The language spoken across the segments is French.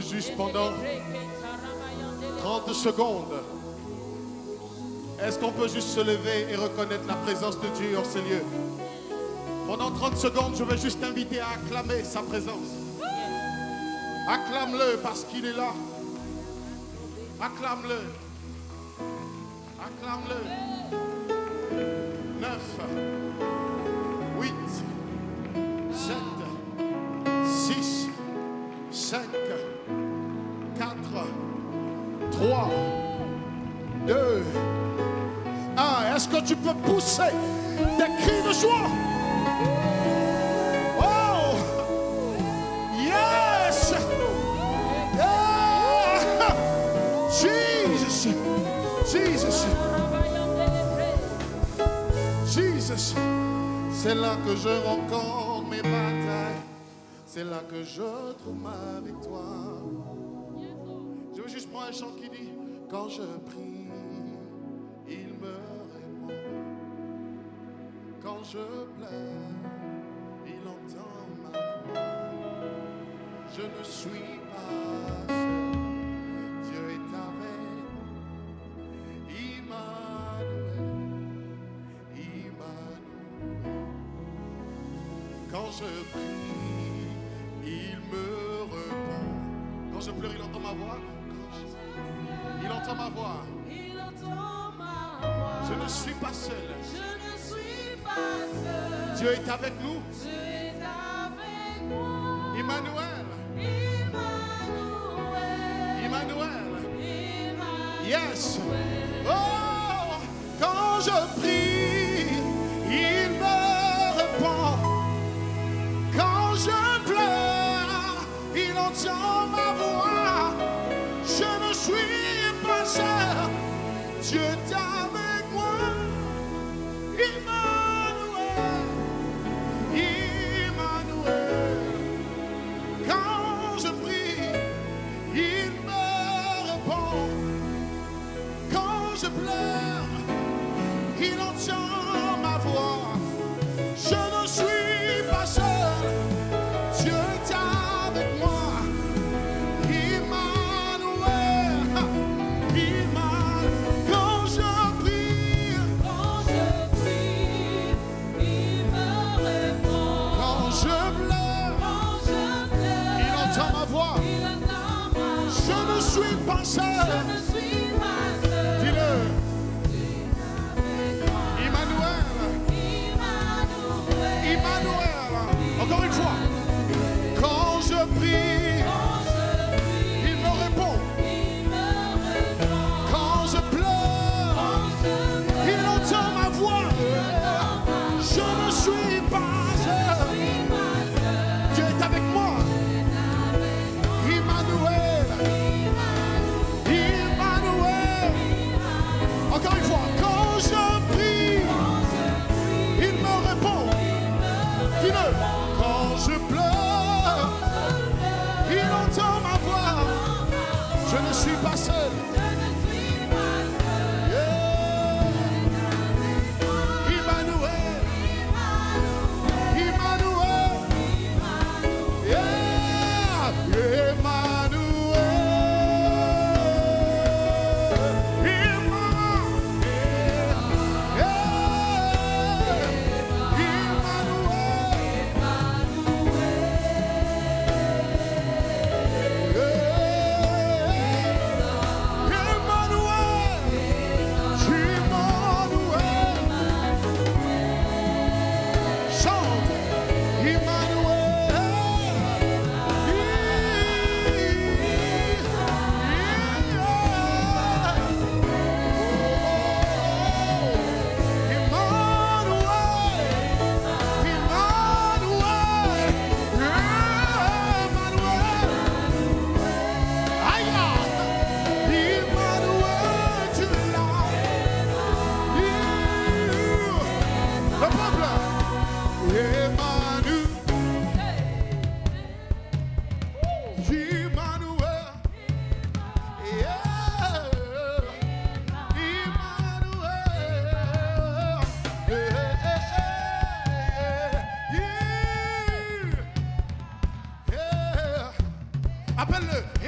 Juste pendant 30 secondes. Est-ce qu'on peut juste se lever et reconnaître la présence de Dieu en ces lieux? Pendant 30 secondes, je vais juste t'inviter à acclamer sa présence. Acclame-le parce qu'il est là. Acclame-le. Acclame-le. 9, 8, 7, 6, 5, 4, 3, 2, 1. Est-ce que tu peux pousser des cris de joie? Oh! Yes! Yeah! Jesus! Jesus! Jesus! C'est là que je rencontre mes batailles. C'est là que je trouve ma victoire. Je veux juste prendre un chant qui dit: quand je prie, il me répond. Quand je pleure, il entend ma voix. Je ne suis pas seul, Dieu est avec moi. Emmanuel, Emmanuel. Quand je prie, il me répond. Quand je pleure, il entend ma voix. Il entend ma voix. Il entend ma voix. Je ne suis pas seul. Je ne suis pas seul. Dieu est avec nous. Dieu est avec moi. Emmanuel. Emmanuel. Emmanuel. Emmanuel. Yes. Oh, quand je prie, il me répond. Quand je pleure, il entend ma voix. Je ne suis pas seul. Dieu est avec moi. Emmanuel. Emmanuel. Quand je prie, il me répond. Quand je pleure, il entend ma voix. Je ne suis pas seul. Dieu est avec moi. Emmanuel, Emmanuel. Quand je prie, il me répond. quand je pleure, Quand je pleure, il entend ma voix. il entend ma voix. Je ne suis pas Je seul. ne suis pas seul. Dis-le. Emmanuel, Emmanuel. Emmanuel. Encore une fois. Quand je prie, il me répond. Quand je pleure, il entend ma voix. Je ne suis pas seul. Dieu est avec moi. Emmanuel. Emmanuel. Encore une fois. Quand je prie, il me répond. Dis-le. Quand je pleure, il entend ma voix. Je ne suis pas seul. Yeah. Emmanuel. Emmanuel. Yeah. Emmanuel.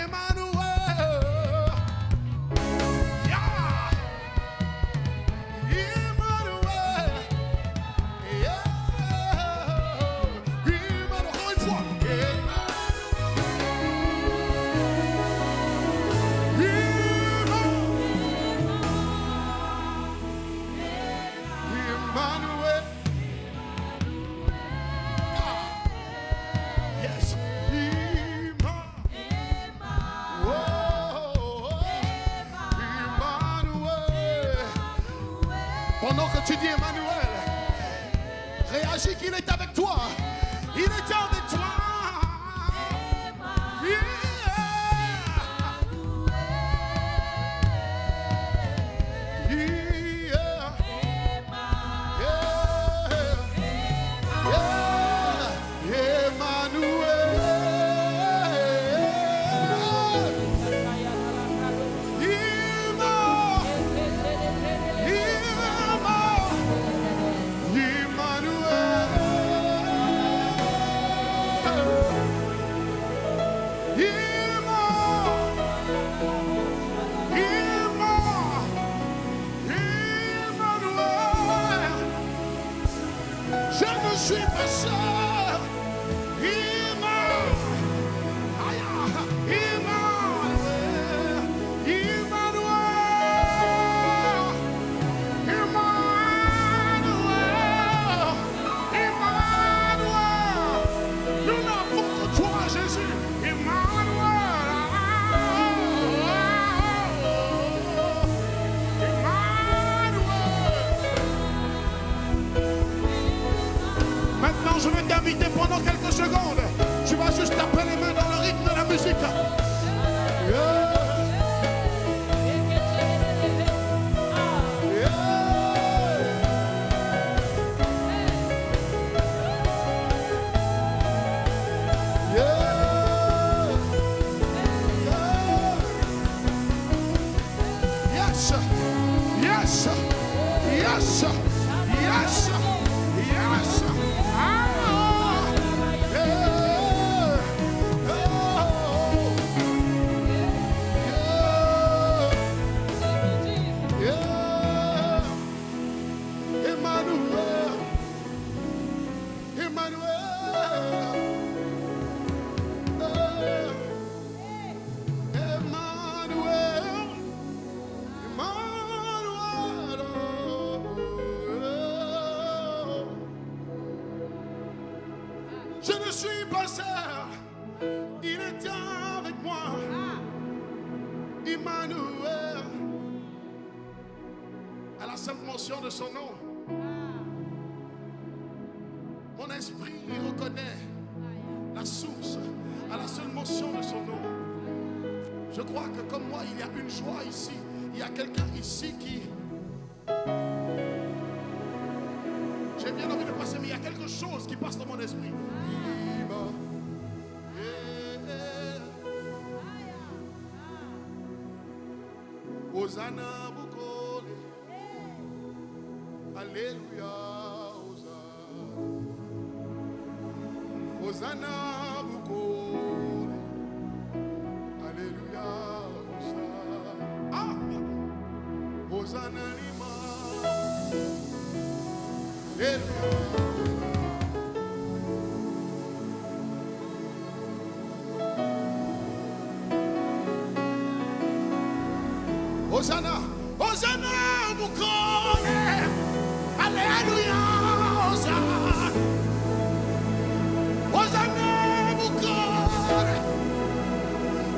Emmanuel. Yeah. Emmanuel. Yeah. Emmanuel. Encore une fois. Emmanuel. Yes. Emmanuel. Pendant que tu dis Emmanuel, réagis qu'il est avec toi. Il est avec toi. Yeah. Je ne suis pas seul. Nous n'avons que toi, Jésus. Maintenant, je vais t'inviter pendant quelques secondes. Tu vas juste taper les mains dans le rythme de la musique. Yeah. Yes. Yes. Yes. Yes. Yes. Je ne suis pas seul, il est avec moi. Emmanuel. À la simple mention de son nom, mon esprit reconnaît la source à la seule mention de son nom. Je crois que comme moi, il y a une joie ici. Il y a quelqu'un ici qui... J'ai bien envie de passer, mais il y a quelque chose qui passe dans mon esprit. Hosanna Bukole. Alléluia. Hosanna Bukole. Alléluia. Ah! Hosanna Lima. Alléluia. Hosanna, Hosanna, Bukone, Alléluia, Hosanna, Hosanna, Bukone,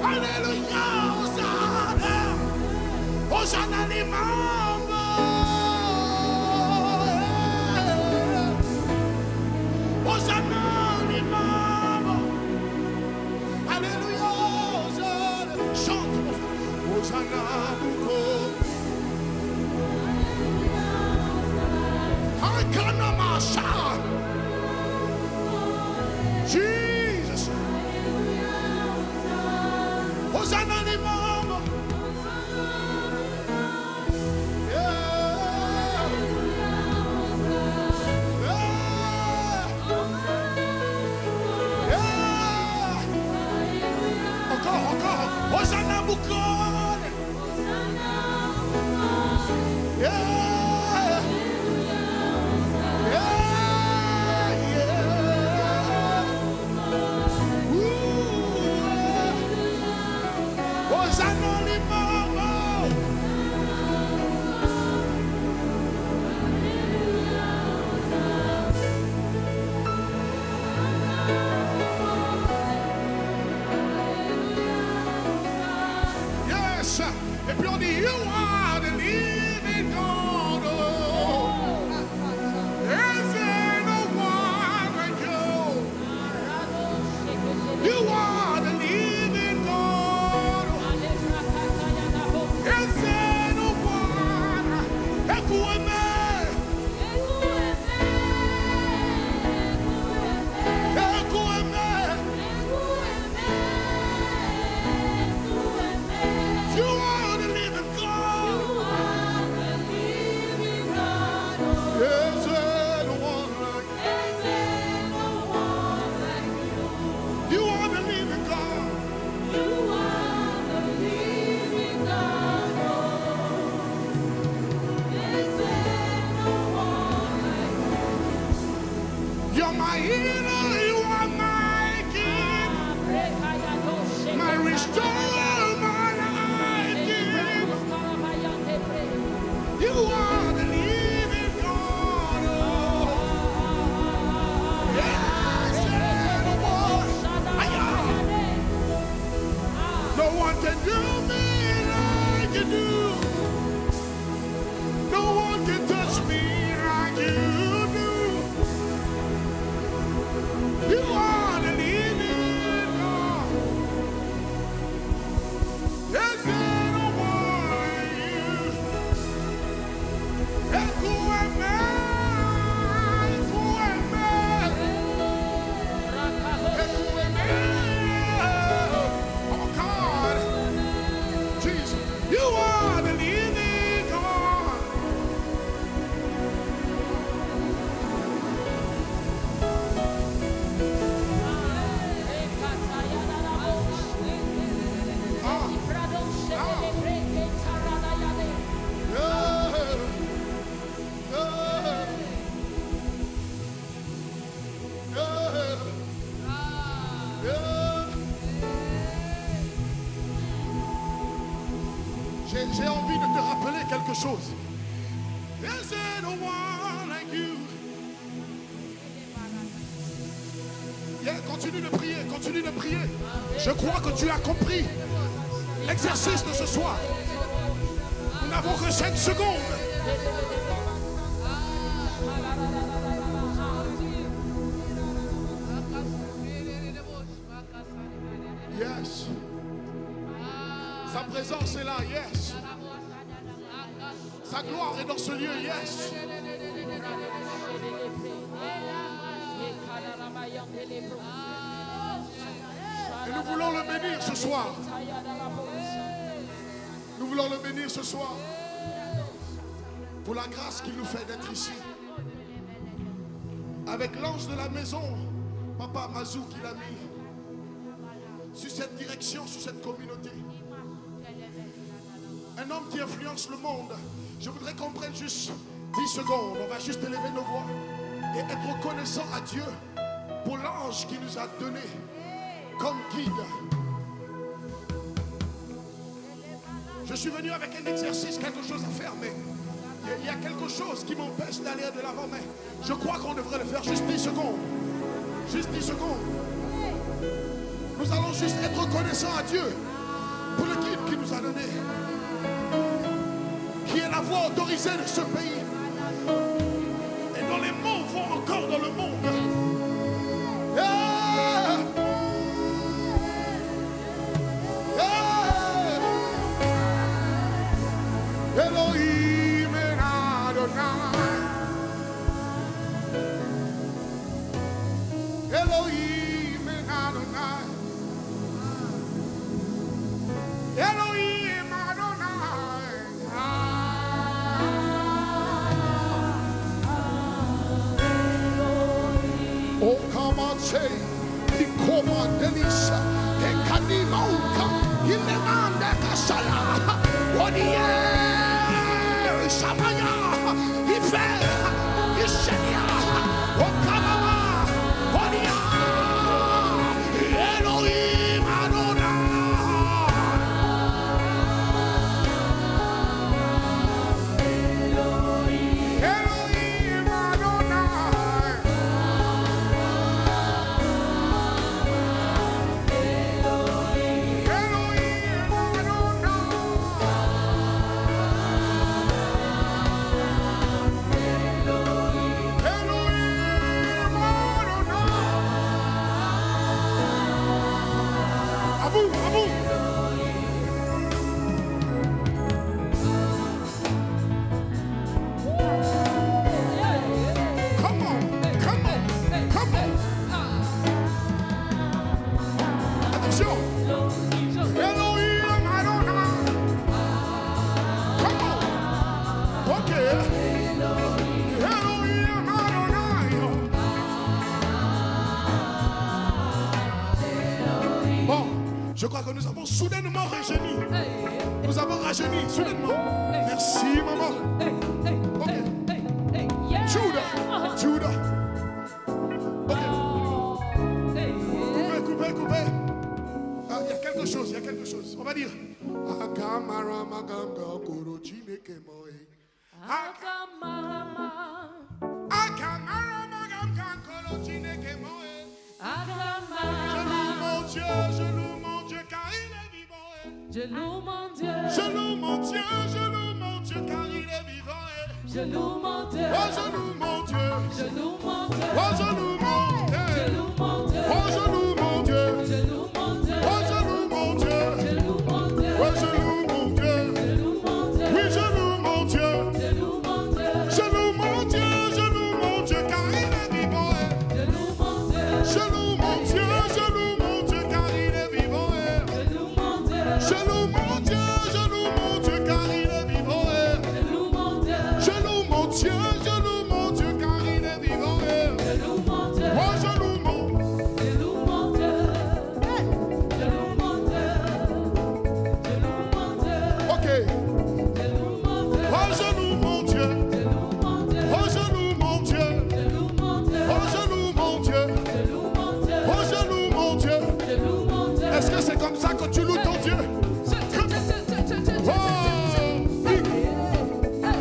Alléluia, Hosanna, Hosanna, Limambo, Hosanna, Limambo, Alléluia, Hosanna, chante, Hosanna, Jesus. Hosanna ni mama. Yeah. Yeah. Encore, encore. Mukone. Yeah. Yes. Et puis on dit, you are the living God. Is there no one like you? You are the living God. Is there no one? Écoutez-moi. You are the living God. Is there no one like you? You are the living God. You're my healer, you are my king, my restorer, my life king. You are the living God. Yes, no one. No one can do me like you do. No one can touch me like you do. You are the living God. Yes, no one like you. Écoutez-moi, écoutez-moi, écoutez-moi. Oh God, Jesus, you are the living God. J'ai envie de te rappeler quelque chose. Is there no one like you? Yeah, continue de prier, continue de prier. Je crois que tu as compris l'exercice de ce soir. Nous n'avons que 5 secondes. Yes. Sa présence est là, yes. Sa gloire est dans ce lieu, yes. Et nous voulons le bénir ce soir. Nous voulons le bénir ce soir. Pour la grâce qu'il nous fait d'être ici. Avec l'ange de la maison, Papa Mazou qui l'a mis sur cette direction, sur cette communauté. Un homme qui influence le monde. Je voudrais qu'on prenne juste 10 secondes. On va juste élever nos voix et être reconnaissant à Dieu pour l'ange qui nous a donné comme guide. Je suis venu avec un exercice, quelque chose à faire, mais il y a quelque chose qui m'empêche d'aller de l'avant. Mais je crois qu'on devrait le faire juste 10 secondes. Juste 10 secondes. Nous allons juste être reconnaissants à Dieu pour le guide qui nous a donné, qui est la voix autorisée de ce pays et dont les mots vont encore dans le monde. Yeah. Yeah. Elohim and Adonai. Elohim and Adonai. Elohim Adonai. Oh, come on, say, Ikoma Delisha, Ekadima Uka, Ilemanda nous avons soudainement rajeuni. Nous avons rajeuni soudainement. Merci, maman. Ok. Judah. Judah. Ok. Coupez, coupez. Ah, il y a quelque chose, il y a quelque chose. On va dire. Je loue mon Dieu car il est vivant. Je loue mon Dieu. Je loue mon Dieu, je loue mon Dieu car il est vivant. Je loue mon Dieu. Oh, je loue mon Dieu. Je loue mon Dieu. Oh, je loue mon Dieu. Je loue mon Dieu. Oh, je loue mon Dieu. Je loue mon Dieu. Oh, je loue mon Dieu. Je loue mon Dieu. Oh, je loue mon Dieu. Je loue mon Dieu. Oui, je loue mon Dieu. Je loue mon Dieu. Je loue mon Dieu, je loue mon Dieu car il est vivant. Je loue mon Dieu. Je loue mon Dieu, je loue mon Dieu car il est vivant. Je loue mon Dieu. Je loue mon Dieu, je loue mon Dieu car il est vivant. Je loue mon Dieu. Je loue mon Dieu, je loue mon Dieu car il est vivant. Je loue mon Dieu. Oh, je loue mon Je loue mon Dieu. Je loue mon Dieu. Je loue mon Dieu. Ok. Je loue mon Dieu. Oh, je loue mon Dieu. Je loue mon Dieu. Oh, je loue mon Dieu. Je loue mon Dieu. Oh, je loue mon Dieu. Je loue mon Dieu. Oh, je loue mon Dieu. Je loue mon Dieu. Est-ce que c'est comme ça que tu loues ton Dieu? Oh, oui. Hey,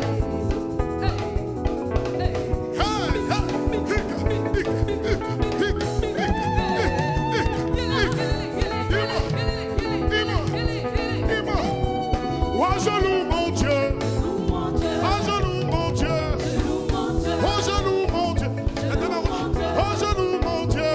dis-moi. Oh, je loue mon Dieu. Oh, je loue mon Dieu. Oh, je loue mon Dieu. Oh, je loue mon Dieu.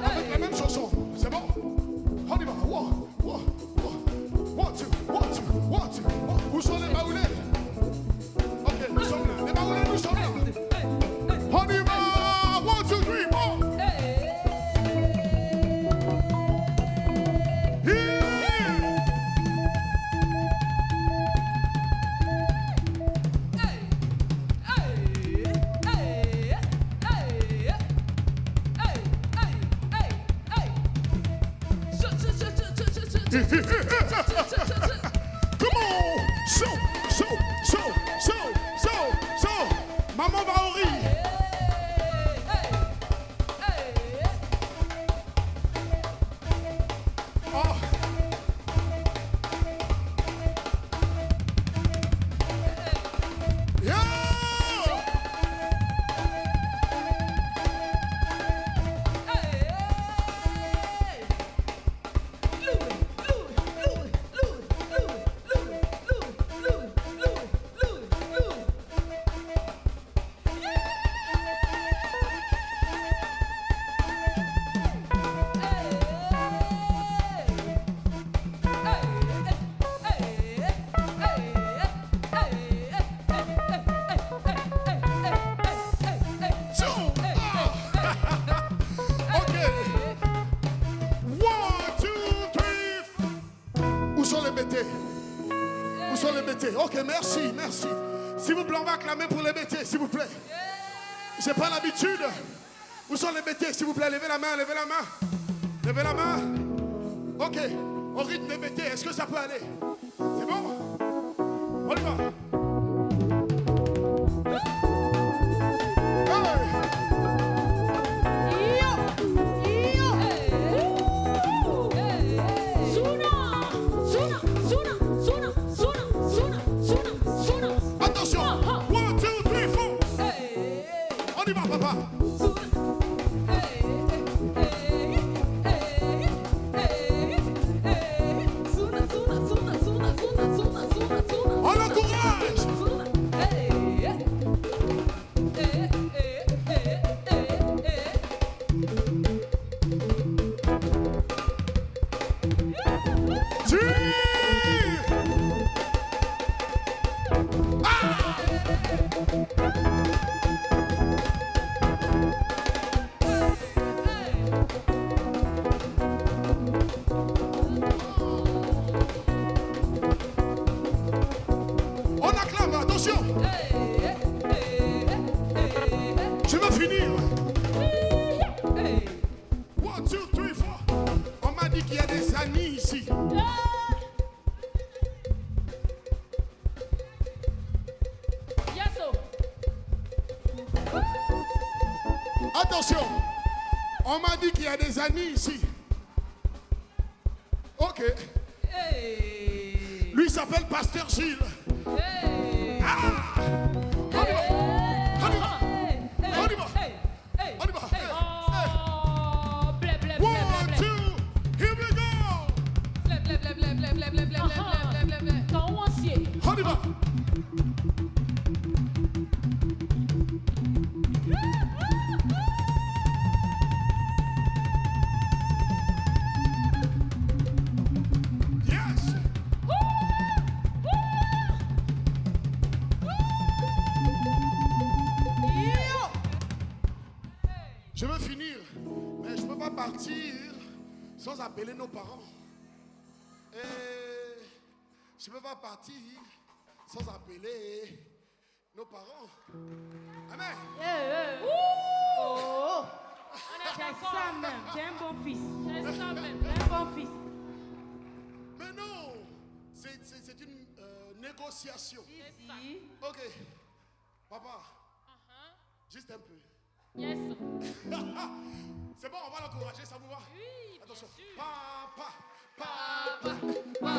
Avec la même chanson, c'est bon? On y va. One, two. Où sont les baoulés? Ok, nous sommes là. Les baoulés, nous sommes là. On y va. 1, 2, 3, 4. Come on! So. Maman va au riz. Oh. Yeah! Où sont les bêtés? Ok, merci. S'il vous plaît, on va acclamer pour les bêtés, s'il vous plaît. J'ai pas l'habitude. Où sont les bêtés, s'il vous plaît? Levez la main. Ok, au rythme des bêtés, est-ce que ça peut aller? C'est bon? On y va. Attention! 1, 2, 3, 4. On y va, papa. On l'encourage. vais finir. Hey. 1, 2, 3, 4. On m'a dit qu'il y a des amis ici. Yes, oh. Attention. On m'a dit qu'il y a des amis ici. Ok. Hey. Lui il s'appelle Pasteur Gilles. Hey. Ah! On y va. On y va. On y va. On y va. Oh, blé, blé, blé, 1, blé, 2, here we go. blé, blé, blé, blé, blé, blé, blé, blé, blé, blé, blé. Quand on s'y est. On y va. Yes. Je veux finir, mais je ne peux pas partir sans appeler nos parents. Et je ne peux pas partir sans appeler nos parents. Amen. Oh, c'est ça même. J'ai un bon fils. C'est ça même. J'ai un bon fils. Mais non, c'est une négociation. Si. Ok, papa, juste un peu. Yes. C'est bon, on va l'encourager, ça vous va? Oui, bien Attention. sûr. Papa, Papa, papa. papa,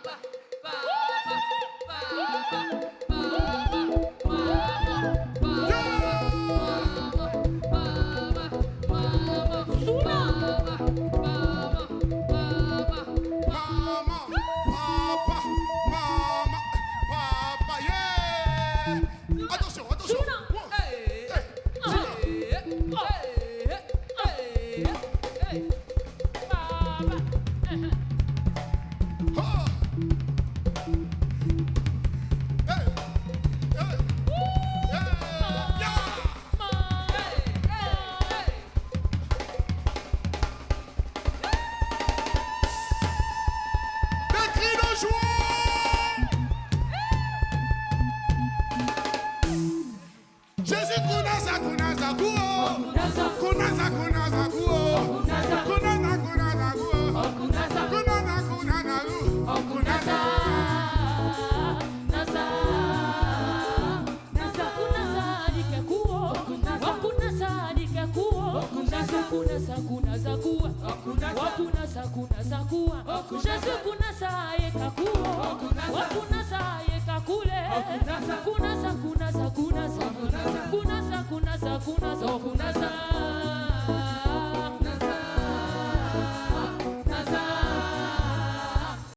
papa, papa, papa, Maman, papa, maman, papa, yeah! Attention, attention! One, hey, oh. Des cris de joie! Jésus kunasa kunasa kuo. Kunasa kunasa kuo. Kunasa kunasa kuo. Kunasa kunasa kunasa. Kunasa